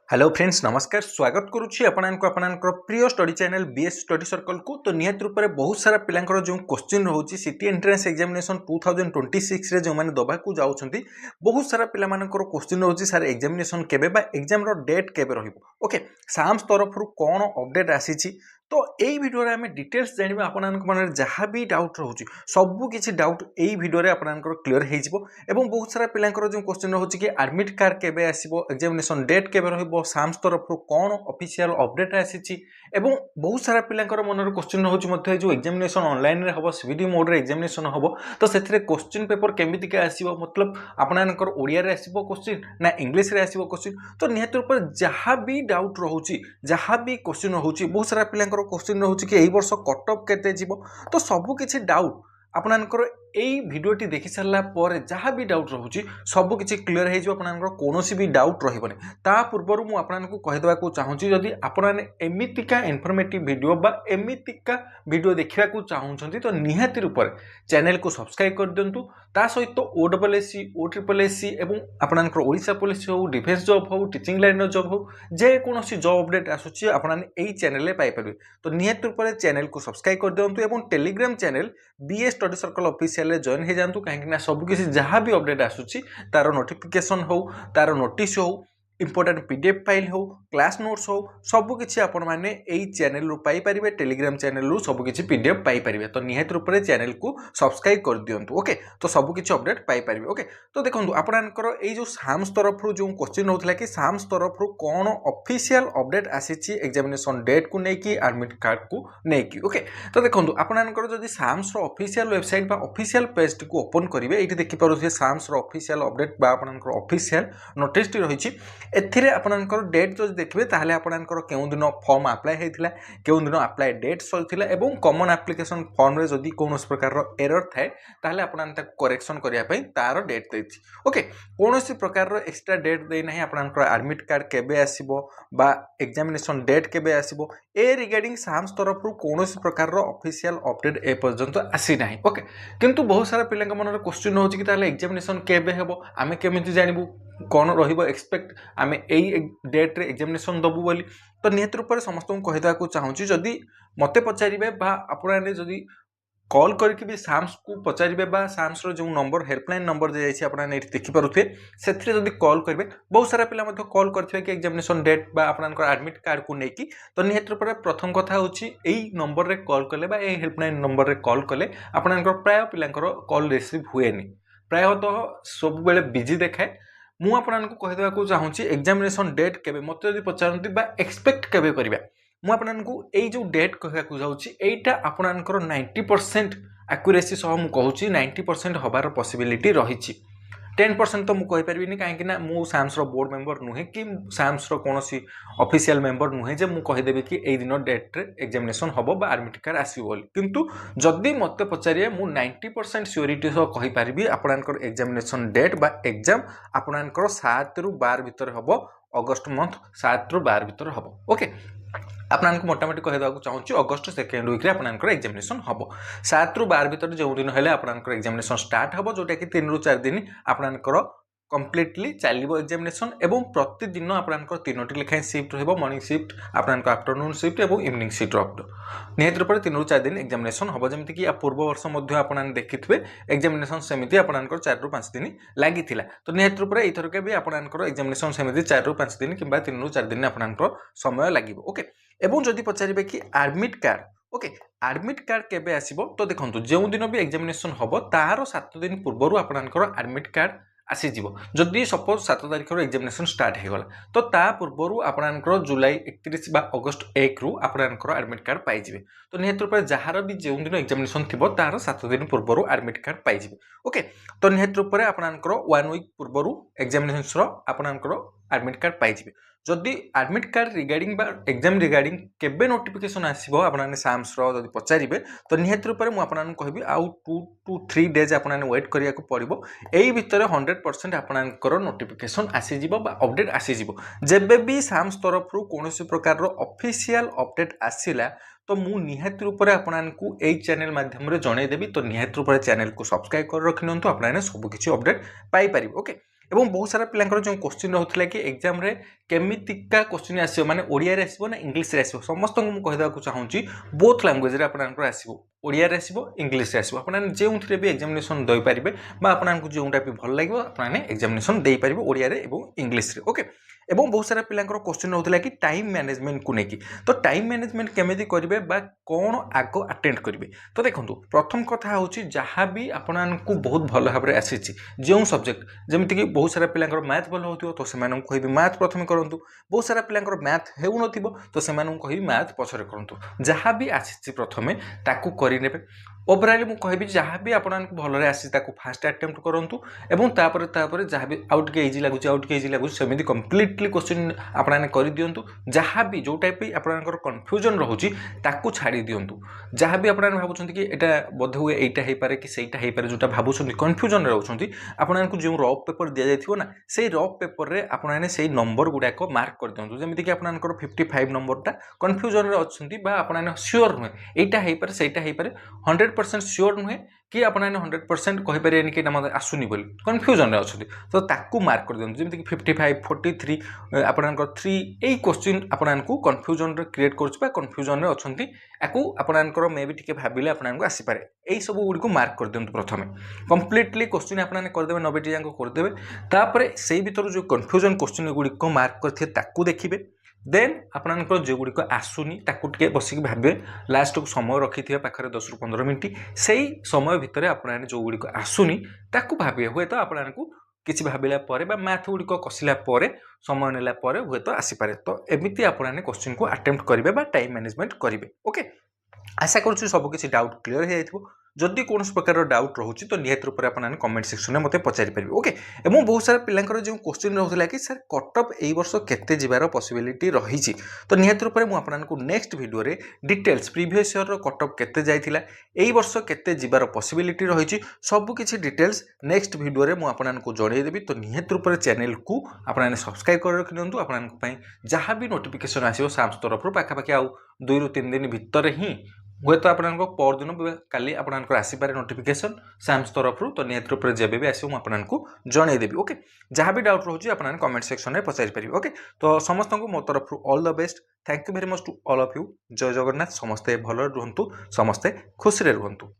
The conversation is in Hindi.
हेलो फ्रेंड्स नमस्कार स्वागत करुच्ची आपणकर प्रिय study channel BS study circle को। तो निहत रूप में बहुत सारा पिलांकर जो क्वेश्चन रोचे सिटी एंट्रेंस एग्जामिनेशन 2026 रे जो मैंने दबाकू जाउछंती बहुत सारा पिलामानकर क्वेश्चन रोचे सारे एग्जामिनेशन केबे बा एग्जाम रो डेट केबे रहिबो। ओके साम्स तरफ कौन अपडेट आसीची तो यही भिडियो आम डिटेल्स जाना आपण जहाँ भी डाउट रोचे सबू किसी डाउट यही भिडियो आपंकर क्लीयर हो बहुत सारा पिलांकर जो क्वेश्चन रोचे कि एडमिट कार्ड केबे आसीबो एग्जामिनेशन डेट केबे रहिबो साम्स तरफ कौन ऑफिशियल अपडेट आसीची एवं बहुत सारा पिलांकर मनर क्वेश्चन रोचे जो एग्जामिनेशन ऑनलाइन रे हबो सीबीटी मोड रे एग्जामिनेशन हबो तो सेथिरे क्वेश्चन पेपर केमितिका आसीबो मतलब आपनकर ओडिया रे आसीबो क्वेश्चन ना इंग्लिश रे आसीबो क्वेश्चन तो निहत रूप जहाँ भी डाउट रोचे जहाँ भी क्वेश्चन रोचे बहुत सारा पिलांकर क्वेश्चन रोचे कि वर्ष कट ऑफ केते जीवो तो सबु किछि डाउट आपनकर यही भिडियोटी देखि सारा पर जहाँ भी डाउट रोचे सबू किसी क्लीयर हो कौन भी डाउट रही ता पूर्वर मुझे आपको कहीदेवा चाहूँगी जदि आपमिका इनफर्मेटिव वीडियो बा एमितिका वीडियो देखा चाहूँगी तो निहाती रूप चैनल को सब्सक्राइब कर दिंतु ता सहित OSSC OSSC एवं आपनकर ओडिशा पुलिस हो डिफेन्स जॉब हो टीचिंग लाइन जॉब हो जेकोसी जॉब अपडेट आसूची आपने चैनल पाइपर तो निहाती रूप चैनल को सब्सक्राइब कर दिंतु एवं Telegram channel BS study circle official join हो जातु कहीं सब किसी जहाँ भी अपडेट आसूची तार नोटिफिकेशन हो तार नोटिस हो इंपोर्टेंट पीडीएफ फाइल हो क्लास नोट्स हो सबकिछि आपण मैंने यही चैनल रू पाई परिबे टेलीग्राम चैनल रू सबकिछि पीडीएफ पाई परिबे तो निहात रूप से चैनल को सब्सक्राइब कर दियंतु। ओके तो सबकिछि अपडेट पाई परिबे। ओके तो देखंतु आपनकर एई जो साम्स तरफ रू जो क्वेश्चन होतला कि साम्स तरफ रू कोन ऑफिशियल अपडेट आसीछि एग्जामिनेशन डेट को नेकी एडमिट कार्ड को नेकी। ओके तो देखंतु आपनकर जदि साम्स रो ऑफिशियल वेबसाइट बा ऑफिशियल पेज को ओपन करिवे एठी देखि पारुथे साम्स रो ऑफिशियल अपडेट बा आपनकर ऑफिशियल नोटिस टी रहिछि एथिरे आपनकर डेट जो देखिए ताहले आपनकर केउ दिन फॉर्म अप्लाई हेतिला केउ दिन अप्लाई डेट सलथिला एवं कॉमन एप्लिकेशन फॉर्म रे जदि कोनोस प्रकार रो एरर थाए ताहले आपन ताको करेक्शन करिया पई तार डेट देछि। ओके कोनोसी प्रकार रो एक्स्ट्रा डेट देइ नाही आपनकर एडमिट कार्ड केबे आसीबो बा एग्जामिनेशन डेट केबे आसीबो ए रिगार्डिंग साम्स तरफ रो कोनोसी प्रकार रो ऑफिशियल अपडेट ए पर्यंत आसी नाही। ओके किंतु बहुत सारा पिलांक मनर क्वेश्चन होछि कि ताहले एग्जामिनेशन केबे हेबो आमे केमिति जानिबु कौन रहिबो एक्सपेक्ट आमे एई डेट रे एग्जामिनेशन दबु बोली तो निहत रूप से समस्त को कहिदा को चाहूँगी जदि मते पचारिबे बा आपने जदि कॉल करके भी साम्स को पचारिबे बा साम्स रो जो नंबर हेल्पलाइन नंबर दे जाइछि आपने एठी देखि पारुथे सेथरे जदि कॉल करबे बहुत सारा पिला मध्ये कॉल करथिबे कि एग्जामिनेशन डेट बा आपनकर एडमिट कार्ड को नेकी तो निहत रूप प्रथम कथा होछि एई नंबर रे कॉल कले बा एई हेल्पलाइन नंबर रे कॉल कले आपनकर प्राय पिलांकर कॉल रिसीव हुएनी प्रायतः सब बेले बिजी देखाए मु आपन को कहिदेवा को चाहूँगी एग्जामिनेशन डेट केबे मते जदि पचारंती बा एक्सपेक्ट केबे करिबा मु आपन को एई जो डेट कहया को जाउची एटा आपनकर 90% एक्यूरेसी सह मु कहूची 90% हबार पॉसिबिलिटी रहिची 10% तो मुझे कहीपरि कहीं मु साम्स रो बोर्ड मेंबर नुहे कि साम्स रो कोनोसी ऑफिशियल मेंबर नुहे जे मु कहीदेवी कि एई दिन डेट रे एग्जामिनेशन हबो बा एडमिट कार्ड आसीबो बोली किंतु जदि मते पचारिए मु 90% सियोरिटी सह कहि परिबी आपनकर एग्जामिनेशन डेट बा एग्जाम आपनकर 7 रु 12 भीतर हबो अगस्त मंथ 7 रु 12 भीतर हबो। ओके आपको मोटामोटी कहीदा चाहूँगी अगस्त सेकेंड वीक आपनकर एग्जामिनेशन हम 7 रु 12 भीतर जो दिन है आपनकर एग्जामिनेशन स्टार्ट हम जोटा कि 3 रु 4 दिन आपनकर कम्प्लीटली चलो एग्जामिनेशन एवं प्रतिदिन आपनकर 3टी लेखाएं शिफ्ट रहिबो मॉर्निंग शिफ्ट आपनकर आफ्टरनून शिफ्ट एवं इवनिंग शिफ्ट निहत रूप 3 रु 4 दिन एग्जामिनेशन हम जमी कि पूर्व वर्ष आपने देखिथे एग्जामिनेशन सेमती आपनकर 4 रु 5 दिन लगी तो निहत रूप एथरक भी आपनकर एग्जामिनेशन सेमती 4 रु 5 दिन कि 3 रु 4 दिन आपनकर समय लगे। ओके एवं जदि पचारे कि admit card okay admit card केबे आसीबो तो देखंतु जो दिन भी एग्जामिनेशन हबो तार 7 दिन पूर्व आपनकर एडमिट कार्ड आसी जीवो जदि सपोज 7 तारिख रो एग्जामिनेशन स्टार्ट हे गला तो ता पूर्व आपनकर जुलाई 31 बा अगस्त 1 रु आपनकर एडमिट कार्ड पाई जिवे तो निहत रूप जहार भी जो दिन एग्जामिनेशन थिबो तार 7 दिन पूर्व एडमिट कार्ड पाई जिवे। ओके तो निहत रूप आपनकर 1 वीक पूर्व एग्जामिनेशन रो आपनकर एडमिट कार्ड पाई जिवे जदि एडमिट कार्ड रिगार्डिंग बा एग्जाम रिगार्डिंग केबे नोटिफिकेशन आसीबो आपनाने साम्स रो जदि पचारिबे तो निहत रूप मु आपनान कहबी आउ 2 to 3 डेज आपनाने वेट करिया को पड़िबो एई भितर 100% आपनानकर नोटिफिकेशन आसी जिवो बा अपडेट आसी जिवो जेबे भी साम्स तरफ रु कोनोसी प्रकार रो ऑफिशियल अपडेट आसीला तो मु निहत रूप से आपको यही चैनल माध्यम जनईदेवी तो निहत रूप से चैनल को सब्सक्राइब कर रखिनिंतु आपने सब किसी अपडेट पाई पारिबे। ओके एवं बहुत सारा पिलांकर जो क्वेश्चन रहउथला कि एग्जाम रे केमितिका क्वेश्चन आसीबो माने ओडिया रे आसीबो ना इंग्लिश रे आसीबो समस्त को मु कहदा को चाहूची बोथ लैंग्वेज रे आपनकर आसीबो ओडिया रे आसीबो इंग्लिश रे आसीबो आपन जेउथरे भी एग्जामिनेशन दई परिबे बा आपनकर जोंटा भी भल लागो आपन एग्जामिनेशन देई परिबे ओडिया रे एवं इंग्लिश रे ओके एवं बहुत सारा पिलांकर क्वेश्चन रहउथला कि टाइम मैनेजमेंट को नेकी तो टाइम मैनेजमेंट केमिति करिवे बा कोन आगो अटेंड करिवे तो देखंतु प्रथम कथा होची जहां भी आपननको बहुत भल भाबरे आसीची जो सब्जेक्ट जमिति कि बहुत सारा पिलांकर मैथ भल होतिबो तो सेमानन कहबी मैथ प्रथम करंतु बहुत सारा पिलांकर मैथ हेउ नथिबो तो सेमानन कहबी मैथ पछरे करंतु जहां भी आसीची प्रथमे ताकू करि नेबे ओवरऑल मु कहबी जहां भी आपननको भलरे आसी ताकू फास्ट अटेम्प्ट करंतु एवं तापर जहां भी आउट के इजी लागु सेमिति कंप्लीटली क्वेश्चन आपने कर दियंतु जहां भी जो टाइप आपनकर कंफ्यूजन रहउची ताकू छाड़ी दियंतु जहां भी आपन भाबुछंती कि एटा बोध हुए एटा हे पारे कि सेटा हे पारे जोटा भाबुछंती कंफ्यूजन रहउछंती आपननको जो रफ पेपर दिया जायथिबो ना सेही रफ पेपर रे आपने सेही नंबर गुडा को मार्क कर दियंतु जेमिति कि आपनकर 55 नंबरटा कंफ्यूजन रे अछंती बा आपन श्योर नुहे एटा हे पारे सेटा हे पारे 100% श्योर नुहे कि आपने 100% कहि परियनि कि नम आसुनी बोली कंफ्यूजन रे अछंती तो ताकू मार्क कर दियंतु जेमिति कि 55 43 आपनकर 3 एई क्वेश्चन आपननको कंफ्यूजन रे क्रिएट करछ बा कंफ्यूजन रे अछंती आकू आपनकर मे भी ठीक भाबिले आपननको आसी पारे एई सब गुडी को मार्क कर दियंतु प्रथमे कंप्लीटली क्वेश्चन आपने कर देबे 90 टी जांको कर देबे तापरे सेही भीतर जो कंफ्यूजन क्वेश्चन गुडी को मार्क करथे ताकू देखिबे देन आपनकर जो गुडी को आसुनी ताकू टिके बसिक भाबे लास्ट को समय रखिथिबे पाखरे 10 रु 15 मिनिट सेही समय भितर आपने जो गुडी को आसुनी ताकू भाबे हुए तो आपननको किछि भाबिला परे बा मैथ गुडी को कसिला परे समय नेला परे हुए तो आसी पारे तो एमिति आपने क्वेश्चन को अटेम्प्ट करिवे बा टाइम मैनेजमेंट करिवे ओके आशा करूछु सब किछि डाउट क्लियर हे जाइथिबो जदि कौन प्रकार डाउट रोचे तो निहत रूप में कमेंट सेक्शन में मत पचारि पारे ओके एवं बहुत सारा पिलांकर जो क्वेश्चन रहउथला कि सर कटअप एई वर्ष केते जिबार पॉसिबिलिटी रही तो निहत रूप में आपको नेक्स्ट वीडियो रे डिटेल्स प्रीवियस ईयर रो कटअप केते जाइथिला एई वर्ष केते जिबार पॉसिबिलिटी रही सब किछि डिटेल्स नेक्स्ट वीडियो रे मु आपको जणै देबी तो निहत रूप में चैनल को आपने सब्सक्राइब कर रखि दियंतु आपनको पई जहां भी नोटिफिकेशन आसीबो साम्स तरफ पाखा पाखी आउ 2 रु 3 दिन भितर ही हुए तो आपको परदिन काली आपको आसीपारे नोटिफिकेशन साम्स तरफ तो निहत रूप जब भी आसो आपको जनईदेवी ओके जहाँ भी डाउट रोचे आप कमेंट सेक्शन में पचारि पारे ओके तो समस्त को मो तरफ all the best thank you very much to all of you जय जगन्नाथ समस्ते भल रुहतु समस्ते खुशी रुहतु।